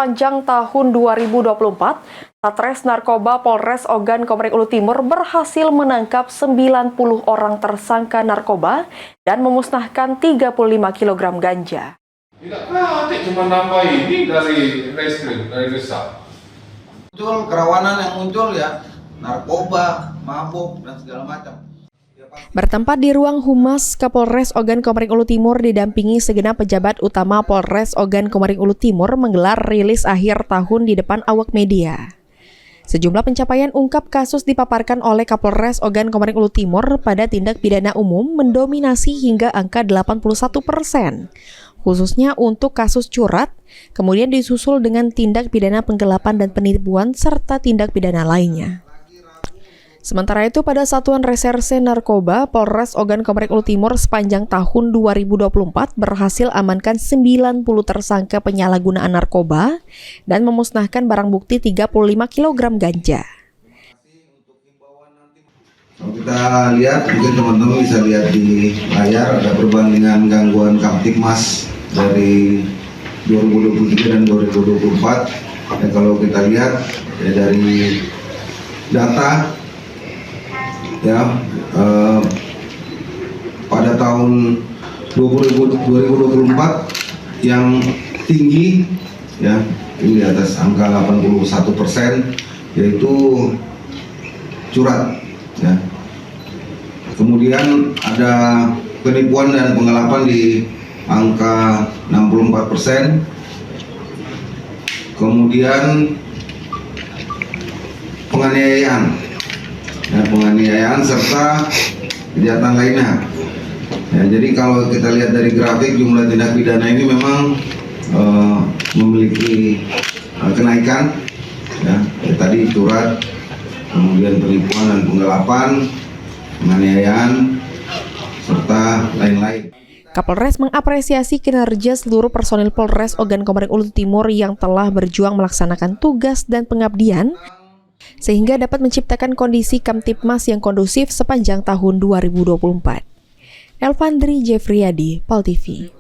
sepanjang tahun 2024, Satres Narkoba Polres Ogan Komering Ulu Timur berhasil menangkap 90 orang tersangka narkoba dan memusnahkan 35 kg ganja. Tidak praktik, cuma nambah ini dari reskrim, dari resap. Muncul kerawanan yang muncul ya, narkoba, mabuk, dan segala macam. Bertempat di ruang Humas Kapolres Ogan Komering Ulu Timur didampingi segenap pejabat utama Polres Ogan Komering Ulu Timur menggelar rilis akhir tahun di depan awak media. Sejumlah pencapaian ungkap kasus dipaparkan oleh Kapolres Ogan Komering Ulu Timur pada tindak pidana umum mendominasi hingga angka 81%, khususnya untuk kasus curat, kemudian disusul dengan tindak pidana penggelapan dan penipuan serta tindak pidana lainnya. Sementara itu, pada Satuan Reserse Narkoba Polres Ogan Komering Ulu Timur sepanjang tahun 2024 berhasil amankan 90 tersangka penyalahgunaan narkoba dan memusnahkan barang bukti 35 kg ganja. Kalau kita lihat, mungkin teman-teman bisa lihat di layar ada perbandingan gangguan Kamtibmas dari 2023 dan 2024. Dan kalau kita lihat ya, dari data ya pada tahun 2024 yang tinggi ya, ini di atas angka 81%, yaitu curat ya. Kemudian ada penipuan dan penggelapan di angka 64%. Kemudian penganiayaan serta kejahatan lainnya. Ya, jadi kalau kita lihat dari grafik jumlah tindak pidana ini memang memiliki kenaikan. Ya, tadi curat, kemudian penipuan dan penggelapan, penganiayaan serta lain-lain. Kapolres mengapresiasi kinerja seluruh personil Polres Ogan Komering Ulu Timur yang telah berjuang melaksanakan tugas dan pengabdian sehingga dapat menciptakan kondisi Kamtibmas yang kondusif sepanjang tahun 2024. Elvandri Jeffriyadi, Pol TV.